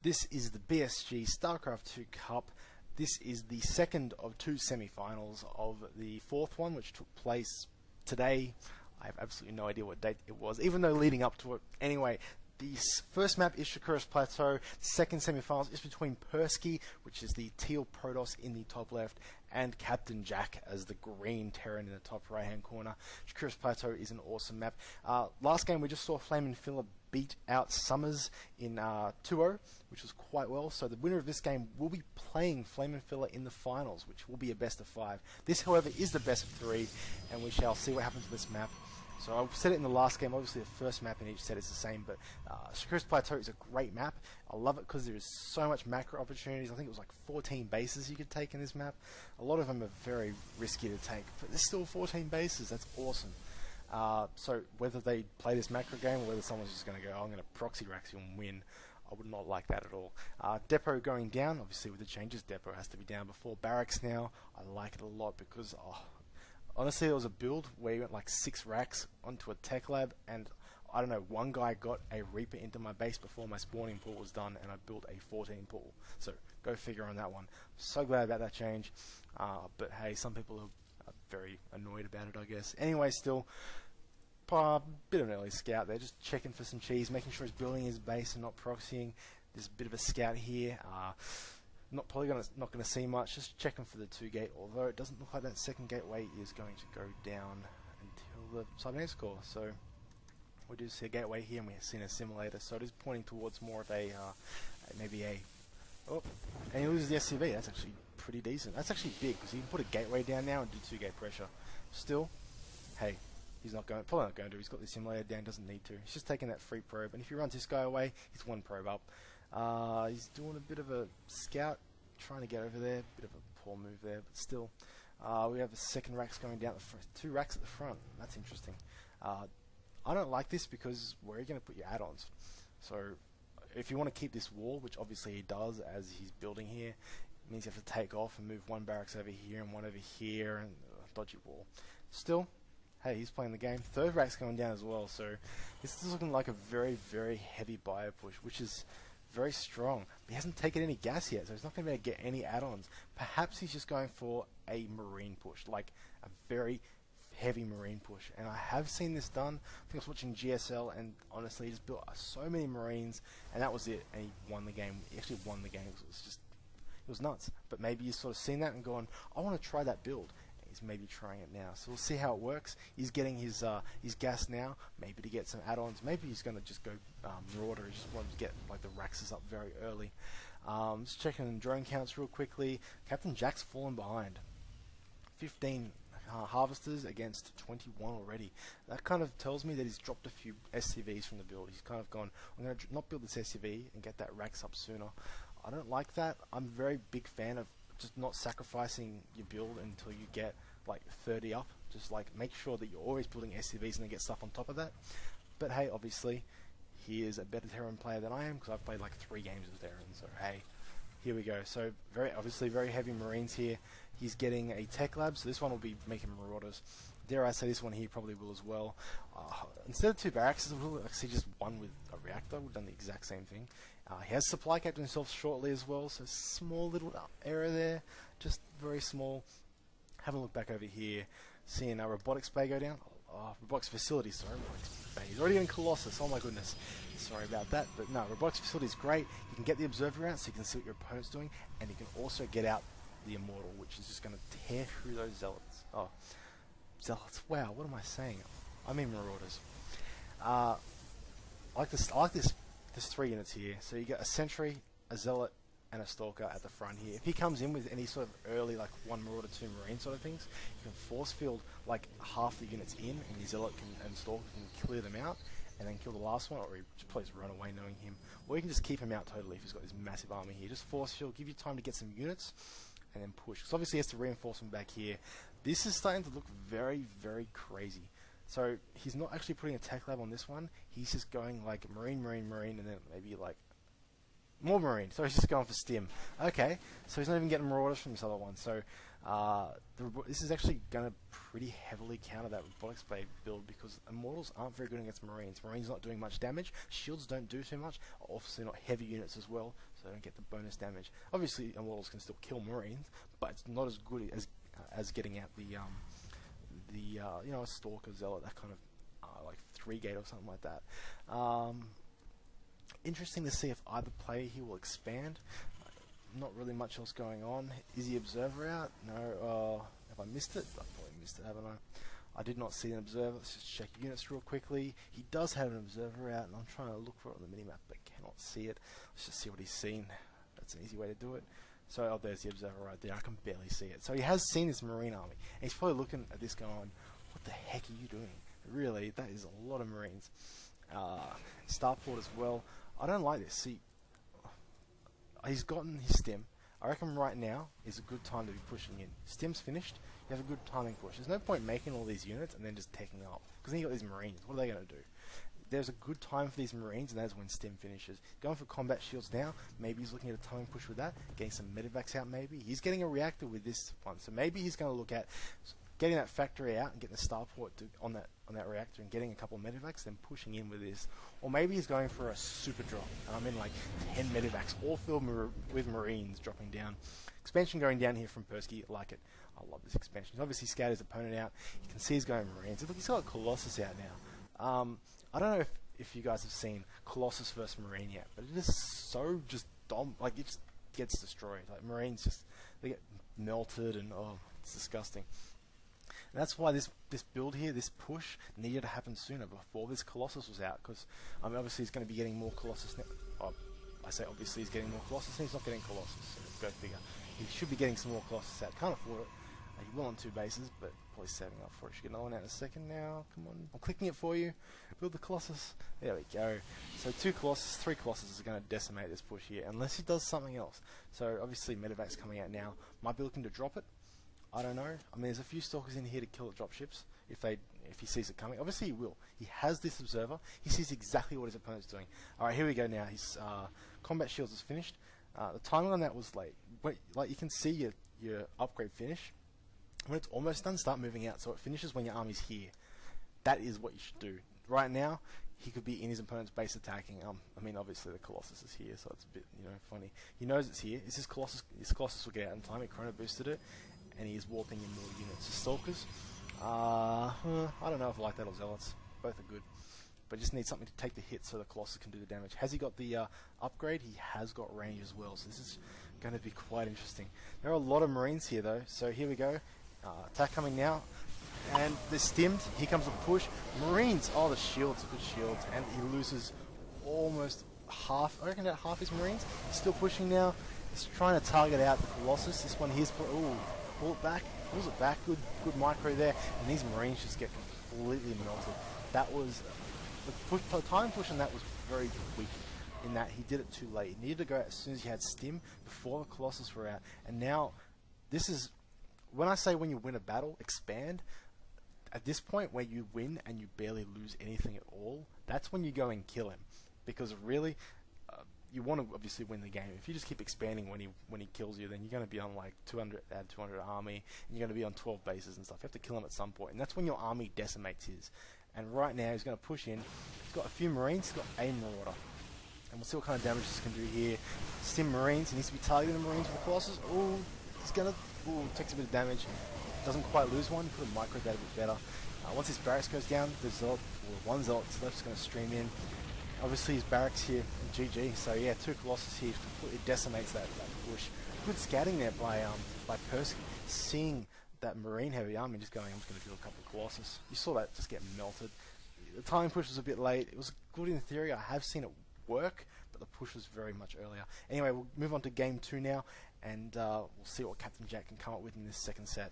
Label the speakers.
Speaker 1: This is the BSG Starcraft 2 Cup. This is the second of two semi-finals of the fourth one, which took place today. I have absolutely no idea what date it was, even though leading up to it. Anyway, the first map is Shakura's Plateau. Second semi-finals is between Perksey, which is the teal Protoss in the top left, and CaptainJack as the green Terran in the top right-hand corner. Shakura's Plateau is an awesome map. Last game we just saw Flame & Filler beat out Summers in 2-0, which was quite well. So the winner of this game will be playing Flame & Filler in the finals, which will be a best of 5. This, however, is the best of 3, and we shall see what happens with this map. So I said it in the last game, obviously the first map in each set is the same, but Shakura's Plateau is a great map. I love it because there is so much macro opportunities. I think it was like 14 bases you could take in this map. A lot of them are very risky to take, but there's still 14 bases. That's awesome. So whether they play this macro game or whether someone's just going to go, oh, I'm going to proxy Rax you and win, I would not like that at all. Depot going down, obviously with the changes, Depot has to be down before Barracks now. I like it a lot because, honestly, it was a build where you went like 6 racks onto a tech lab, and I don't know, one guy got a Reaper into my base before my spawning pool was done, and I built a 14 pool. So go figure on that one. So glad about that change. But hey, some people are very annoyed about it, I guess. Anyway, still, bit of an early scout there, just checking for some cheese, making sure he's building his base and not proxying. There's a bit of a scout here. Not gonna see much. Just checking for the 2 gate. Although it doesn't look like that second gateway is going to go down until the cybernetics core. So we do see a gateway here, and we've seen a simulator. So it is pointing towards more of a maybe a. Oh, and he loses the SCV. That's actually pretty decent. That's actually big because he can put a gateway down now and do 2 gate pressure. Still, hey. He's not going, probably not going to. He's got the simulator down, doesn't need to. He's just taking that free probe, and if he runs this guy away, he's 1 probe up. He's doing a bit of a scout, trying to get over there. Bit of a poor move there, but still. We have the second racks going down the front. 2 racks at the front. That's interesting. I don't like this because where are you going to put your add-ons? So if you want to keep this wall, which obviously he does as he's building here, it means you have to take off and move 1 barracks over here and 1 over here, and dodgy wall. Still, hey, he's playing the game. 3rd rack's going down as well, so this is looking like a very, very heavy bio push, which is very strong. He hasn't taken any gas yet, so he's not going to be able to get any add-ons. Perhaps he's just going for a marine push, like a very heavy marine push. And I have seen this done. I think I was watching GSL, and honestly, he just built so many marines, and that was it. And he won the game. He actually won the game. It was nuts. But maybe you've sort of seen that and gone, I want to try that build. He's maybe trying it now, so we'll see how it works. He's getting his gas now, maybe to get some add-ons. Maybe he's going to just go Marauder. He just wants to get like the Raxes up very early. Just checking drone counts real quickly. CaptainJack's fallen behind. 15 harvesters against 21 already. That kind of tells me that he's dropped a few SCVs from the build. He's kind of gone, I'm going to not build this SCV and get that Rax up sooner. I don't like that. I'm a very big fan of just not sacrificing your build until you get like 30 up. Just like make sure that you're always building SCVs and then get stuff on top of that. But hey, obviously he is a better Terran player than I am because I've played like 3 games of Terran. So hey, here we go. So very obviously very heavy marines here. He's getting a tech lab, so this one will be making marauders. Dare I say this one here probably will as well. Instead of 2 barracks, we'll actually just 1 with a reactor. We've done the exact same thing. He has supply capped himself shortly as well, so small little error there, just very small. Have a look back over here, seeing our robotics bay go down. Robotics facility, sorry, robotics bay. He's already in Colossus, oh my goodness. Sorry about that, but no, robotics facility is great. You can get the observer out so you can see what your opponent's doing, and you can also get out the immortal, which is just going to tear through those zealots. Oh, zealots, wow, what am I saying? I mean marauders. I like this 3 units here. So you get a sentry, a zealot, and a stalker at the front here. If he comes in with any sort of early like 1 marauder, 2 marine sort of things, you can force field like half the units in, and your zealot and stalker can clear them out and then kill the last one, or he just please run away knowing him. Or you can just keep him out totally if he's got this massive army here. Just force field, give you time to get some units, and then push. Because obviously he has to reinforce them back here. This is starting to look very, very crazy. So he's not actually putting a tech lab on this one. He's just going like marine, marine, marine, and then maybe like more marine. So he's just going for stim. Okay, so he's not even getting marauders from this other one. So this is actually going to pretty heavily counter that robotics blade build because immortals aren't very good against marines. Marines not doing much damage. Shields don't do too much. Obviously not heavy units as well. so they don't get the bonus damage. Obviously, Immortals can still kill Marines, but it's not as good as getting out the you know, a Stalker, Zealot, that kind of like 3-gate or something like that. Interesting to see if either player here will expand. Not really much else going on. Is the Observer out? No. Have I missed it? I've probably missed it, haven't I? I did not see an Observer. Let's just check units real quickly. He does have an Observer out, and I'm trying to look for it on the minimap, but cannot see it. Let's just see what he's seen. That's an easy way to do it. So, oh, there's the Observer right there. I can barely see it. So he has seen this Marine army, and he's probably looking at this going, what the heck are you doing? Really, that is a lot of Marines. Starport as well. I don't like this. See, he's gotten his stim. I reckon right now is a good time to be pushing in. Stim's finished, you have a good timing push. There's no point making all these units and then just taking up, because then you got these Marines. What are they going to do? There's a good time for these Marines, and that's when Stim finishes. Going for combat shields now, maybe he's looking at a timing push with that, getting some medevacs out maybe. He's getting a reactor with this one, so maybe he's going to look at getting that factory out and getting the starport on that reactor and getting a couple of medevacs, then pushing in with this. Or maybe he's going for a super drop, and I'm in like 10 medevacs, all filled with Marines dropping down. Expansion going down here from Perksey, I like it. I love this expansion. He's obviously scouted his opponent out. You can see he's going Marines. Look, he's got Colossus out now. I don't know if you guys have seen Colossus versus Marine yet, but it is so just like it just gets destroyed. Like Marines just, they get melted, and oh, it's disgusting. And that's why this build here, this push, needed to happen sooner, before this Colossus was out, because obviously he's going to be getting more Colossus now. Oh, I say obviously he's getting more Colossus, and he's not getting Colossus, so go figure. He should be getting some more Colossus out. Can't afford it. He will on 2 bases, but probably saving up for it. Should get another one out in a second now. Come on, I'm clicking it for you. Build the Colossus. There we go. So 2 Colossus, 3 Colossus are going to decimate this push here, unless he does something else. So obviously Medevac's coming out now. Might be looking to drop it. I don't know. I mean, there's a few Stalkers in here to kill the dropships if he sees it coming. Obviously he will. He has this Observer. He sees exactly what his opponent's doing. Alright, here we go now. His combat shields is finished. The timing on that was late. Like you can see your upgrade finish. When it's almost done, start moving out. So it finishes when your army's here. That is what you should do. Right now, he could be in his opponent's base attacking. I mean, obviously the Colossus is here, so it's a bit, funny. He knows it's here. Is his Colossus? His Colossus will get out in time. He chrono boosted it, and he is warping in more units. The Stalkers, I don't know if I like that or Zealots. Both are good, but just need something to take the hit so the Colossus can do the damage. Has he got the upgrade? He has got range as well, so this is going to be quite interesting. There are a lot of Marines here though, so here we go. Attack coming now, and they're stimmed. Here comes a push. Marines, oh, the shields are good shields, and he loses almost half. I reckon about half his Marines. He's still pushing now. He's trying to target out the Colossus. This one here's pull it back. Pulls it back. Good micro there, and these Marines just get completely melted. That was the time push on that was very weak. In that he did it too late. He needed to go out as soon as he had stim before the Colossus were out, and now this is. When I say when you win a battle, expand, at this point where you win and you barely lose anything at all, that's when you go and kill him. Because really, you want to obviously win the game. If you just keep expanding when he kills you, then you're going to be on like 200 army, and you're going to be on 12 bases and stuff. You have to kill him at some point, and that's when your army decimates his. And right now he's going to push in. He's got a few Marines, he's got a Marauder. And we'll see what kind of damage this can do here. Stim Marines, he needs to be targeting the Marines with the Colossus. Oh, he's going to... Ooh, takes a bit of damage. Doesn't quite lose one. Put a micro that a bit better. Once his barracks goes down, the Zealot, or one Zealot left is going to stream in. Obviously his barracks here, GG. So yeah, 2 Colossus here completely decimates that push. Good scouting there by Perksey, seeing that Marine heavy army, just going, I'm just going to build a couple of Colossus. You saw that just get melted. The timing push was a bit late. It was good in theory. I have seen it work, but the push was very much earlier. Anyway, we'll move on to game 2 now, and we'll see what CaptainJack can come up with in this second set.